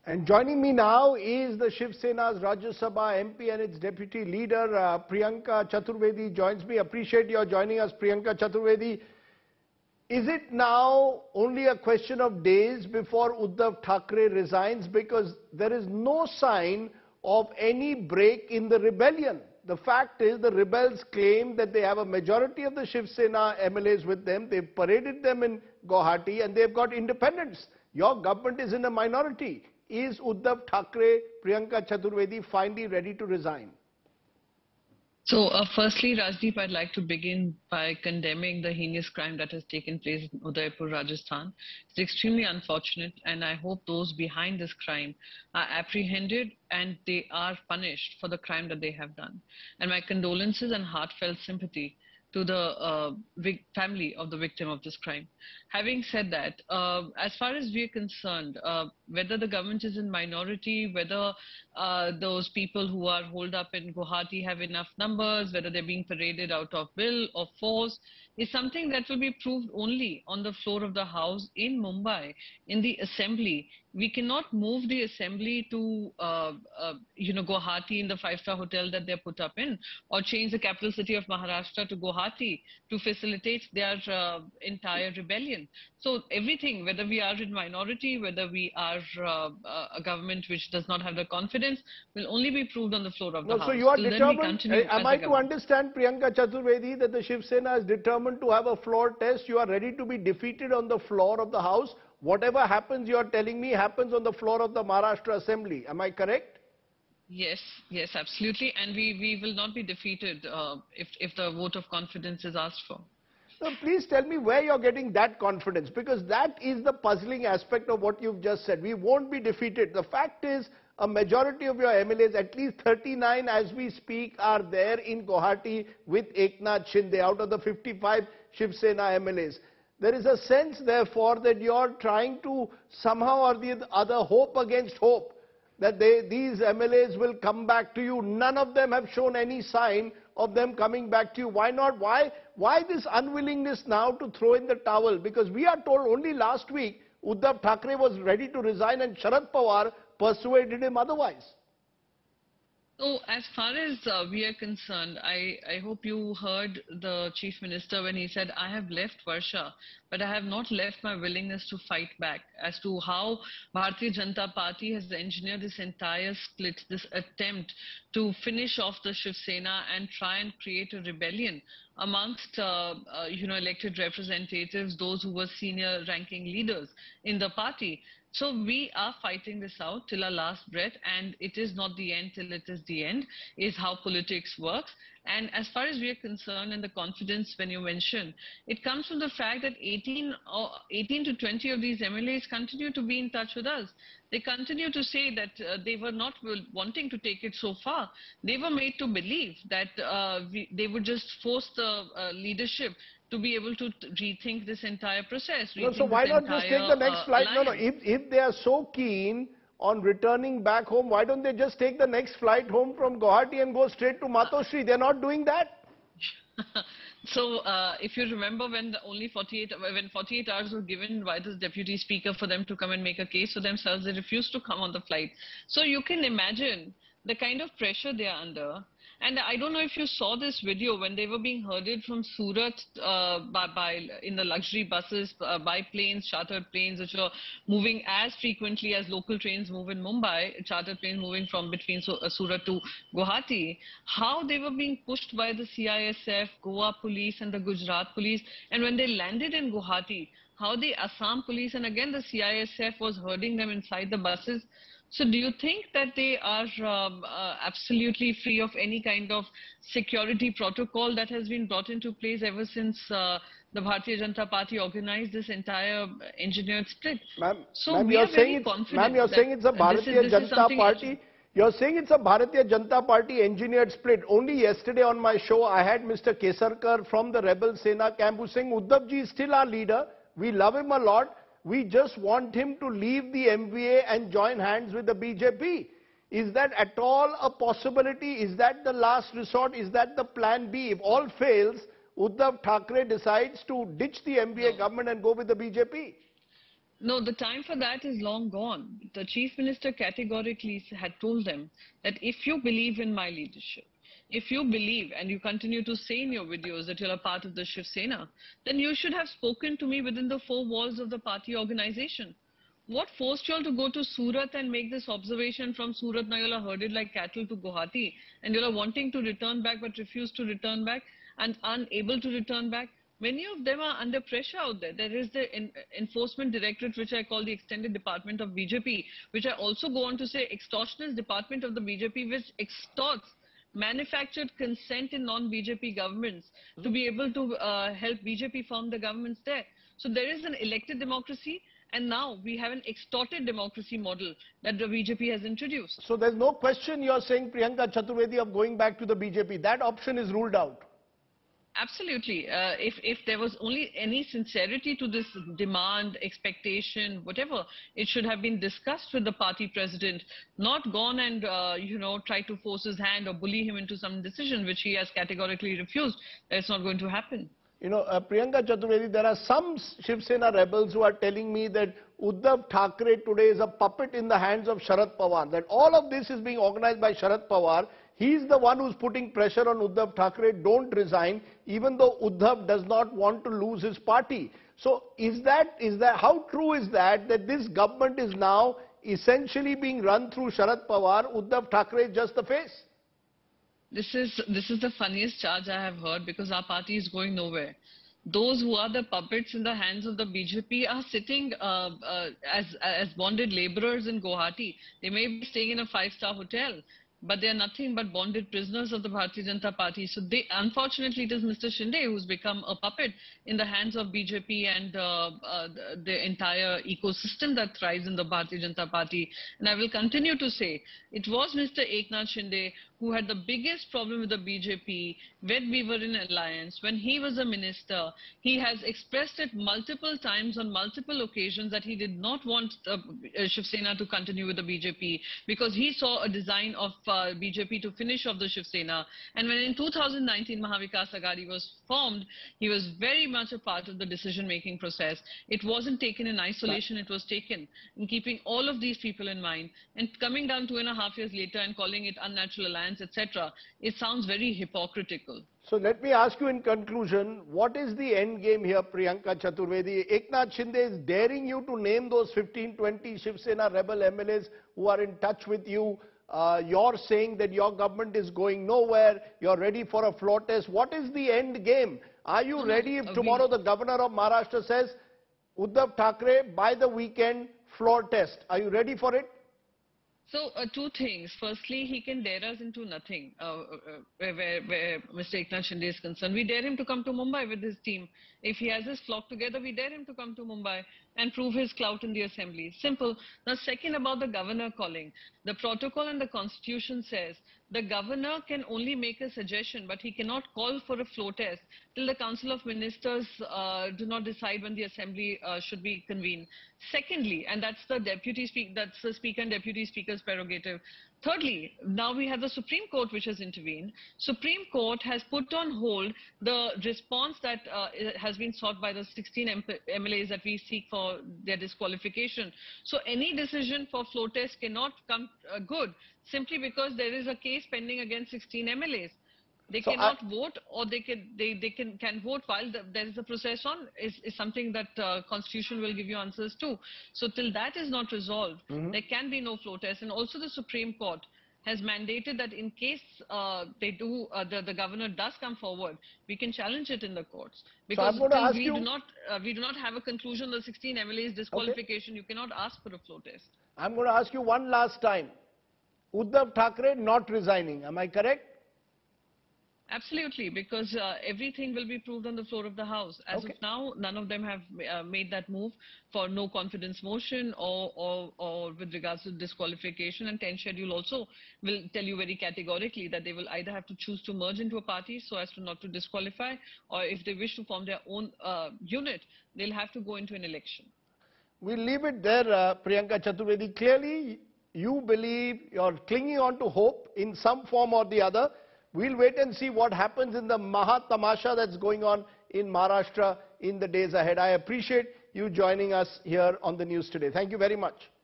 And joining me now is the Shiv Sena's Rajya Sabha MP and its deputy leader, Priyanka Chaturvedi joins me. Appreciate your joining us, Priyanka Chaturvedi. Is it now only a question of days before Uddhav Thackeray resigns? Because there is no sign of any break in the rebellion. The fact is, the rebels claim that they have a majority of the Shiv Sena MLAs with them. They've paraded them in Guwahati and they've got independents. Your government is in a minority. Is Uddhav Thackeray, Priyanka Chaturvedi finally ready to resign? So firstly, Rajdeep, I'd like to begin by condemning the heinous crime that has taken place in Udaipur, Rajasthan. It's extremely unfortunate, and I hope those behind this crime are apprehended and they are punished for the crime that they have done. And my condolences and heartfelt sympathy to the family of the victim of this crime. Having said that, as far as we are concerned, whether the government is in minority, whether those people who are holed up in Guwahati have enough numbers, whether they're being paraded out of will or force, is something that will be proved only on the floor of the House in Mumbai, in the Assembly. We cannot move the Assembly to, Guwahati in the five-star hotel that they're put up in, or change the capital city of Maharashtra to Guwahati to facilitate their entire rebellion. So everything, whether we are in minority, whether we are a government which does not have the confidence, will only be proved on the floor of the House. So you are determined, am I to understand, Priyanka Chaturvedi, that the Shiv Sena is determined to have a floor test? You are ready to be defeated on the floor of the House? Whatever happens, you are telling me, happens on the floor of the Maharashtra Assembly. Am I correct? Yes, absolutely. And we will not be defeated if the vote of confidence is asked for. So please tell me where you're getting that confidence, because that is the puzzling aspect of what you've just said. We won't be defeated. The fact is, a majority of your MLAs, at least 39 as we speak, are there in Guwahati with Eknath Shinde out of the 55 Shiv Sena MLAs. There is a sense, therefore, that you're trying to somehow or the other hope against hope that these MLAs will come back to you. None of them have shown any sign of them coming back to you. Why not? Why this unwillingness now to throw in the towel? Because we are told only last week Uddhav Thackeray was ready to resign and Sharad Pawar persuaded him otherwise. So as far as we are concerned, I hope you heard the Chief Minister when he said, I have left Varsha, but I have not left my willingness to fight back, as to how Bharatiya Janata Party has engineered this entire split, this attempt to finish off the Shiv Sena and try and create a rebellion amongst elected representatives, those who were senior ranking leaders in the party. So we are fighting this out till our last breath, and it is not the end till it is the end, is how politics works. And as far as we are concerned, and the confidence when you mention, it comes from the fact that 18 to 20 of these MLAs continue to be in touch with us. They continue to say that they were not wanting to take it so far. They were made to believe that they would just force the leadership to be able to rethink this entire process. No, so why not just take the next flight? No, if they are so keen on returning back home, why don't they just take the next flight home from Guwahati and go straight to Matoshri? They're not doing that. So if you remember when 48 hours were given by the Deputy Speaker for them to come and make a case for themselves, they refused to come on the flight. So you can imagine the kind of pressure they are under. And I don't know if you saw this video when they were being herded from Surat in the luxury buses by planes, chartered planes, which were moving as frequently as local trains move in Mumbai, chartered planes moving from between Surat to Guwahati, how they were being pushed by the CISF, Goa police and the Gujarat police. And when they landed in Guwahati, how the Assam police and again the CISF was herding them inside the buses. So do you think that they are absolutely free of any kind of security protocol that has been brought into place ever since the Bharatiya Janata Party organized this entire engineered split? Ma'am, you're saying it's a Bharatiya Janata Party. You're saying it's a Bharatiya Janata Party engineered split. Only yesterday on my show, I had Mr. Kesarkar from the Rebel Sena camp who saying Uddhav ji is still our leader. We love him a lot. We just want him to leave the MVA and join hands with the BJP. Is that at all a possibility? Is that the last resort? Is that the plan B? If all fails, Uddhav Thackeray decides to ditch the MVA government and go with the BJP. No, the time for that is long gone. The Chief Minister categorically had told them that if you believe in my leadership, if you believe and you continue to say in your videos that you're a part of the Shiv Sena, then you should have spoken to me within the four walls of the party organization. What forced you all to go to Surat and make this observation from Surat? Now you all are herded like cattle to Guwahati and you all are wanting to return back but refuse to return back and unable to return back. Many of them are under pressure out there. There is the Enforcement Directorate, which I call the Extended Department of BJP, which I also go on to say extortionist department of the BJP, which extorts manufactured consent in non-BJP governments to be able to help BJP form the governments there. So there is an elected democracy, and now we have an extorted democracy model that the BJP has introduced. So there's no question you're saying, Priyanka Chaturvedi, of going back to the BJP. That option is ruled out. Absolutely. If there was only any sincerity to this demand, expectation, whatever, it should have been discussed with the party president, not gone and, try to force his hand or bully him into some decision, which he has categorically refused. That's not going to happen. Priyanka Chaturvedi, there are some Shiv Sena rebels who are telling me that Uddhav Thackeray today is a puppet in the hands of Sharad Pawar, that all of this is being organized by Sharad Pawar. He's the one who's putting pressure on Uddhav Thackeray, don't resign, even though Uddhav does not want to lose his party. So how true is that this government is now essentially being run through Sharad Pawar? Uddhav Thackeray is just the face? This is the funniest charge I have heard, because our party is going nowhere. Those who are the puppets in the hands of the BJP are sitting as bonded laborers in Guwahati. They may be staying in a five-star hotel, but they are nothing but bonded prisoners of the Bharatiya Janata Party. So unfortunately, it is Mr. Shinde who's become a puppet in the hands of BJP and the entire ecosystem that thrives in the Bharatiya Janata Party. And I will continue to say, it was Mr. Eknath Shinde who had the biggest problem with the BJP when we were in alliance. When he was a minister, he has expressed it multiple times on multiple occasions that he did not want Shiv Sena to continue with the BJP because he saw a design of BJP to finish off the Shiv Sena. And when in 2019 Mahavikas Aghadi was formed, he was very much a part of the decision-making process. It wasn't taken in isolation, it was taken in keeping all of these people in mind. And coming down 2.5 years later and calling it unnatural alliance, etc., it sounds very hypocritical. So let me ask you in conclusion, what is the end game here, Priyanka Chaturvedi? Eknath Shinde is daring you to name those 15, 20 Shiv Sena rebel MLAs who are in touch with you. You're saying that your government is going nowhere. You're ready for a floor test. What is the end game? Are you ready if tomorrow the governor of Maharashtra says, Uddhav Thackeray, by the weekend, floor test? Are you ready for it? So, two things. Firstly, he can dare us into nothing where Mr. Eknath Shinde is concerned. We dare him to come to Mumbai with his team. If he has his flock together, we dare him to come to Mumbai and prove his clout in the assembly. Simple. Now, second, about the governor calling. The protocol and the constitution says the governor can only make a suggestion, but he cannot call for a floor test till the Council of Ministers do not decide when the assembly should be convened. Secondly, and that's the speaker and deputy speaker's prerogative. Thirdly, now we have the Supreme Court which has intervened. Supreme Court has put on hold the response that has been sought by the 16 MLAs that we seek for their disqualification. So any decision for floor test cannot come good simply because there is a case pending against 16 MLAs. They cannot vote, or they can vote while there is a process on, is something that Constitution will give you answers to. So till that is not resolved, there can be no floor test. And also the Supreme Court has mandated that in case the governor does come forward, we can challenge it in the courts. Because so we do not have a conclusion on the 16 MLAs disqualification, you cannot ask for a floor test. I'm going to ask you one last time. Uddhav Thackeray not resigning, am I correct? Absolutely, because everything will be proved on the floor of the House. As of now, none of them have made that move for no confidence motion or with regards to disqualification. And 10th schedule also will tell you very categorically that they will either have to choose to merge into a party so as to not to disqualify, or if they wish to form their own unit, they'll have to go into an election. We'll leave it there, Priyanka Chaturvedi. Clearly, you believe you're clinging on to hope in some form or the other. We'll wait and see what happens in the Maha Tamasha that's going on in Maharashtra in the days ahead. I appreciate you joining us here on the news today. Thank you very much.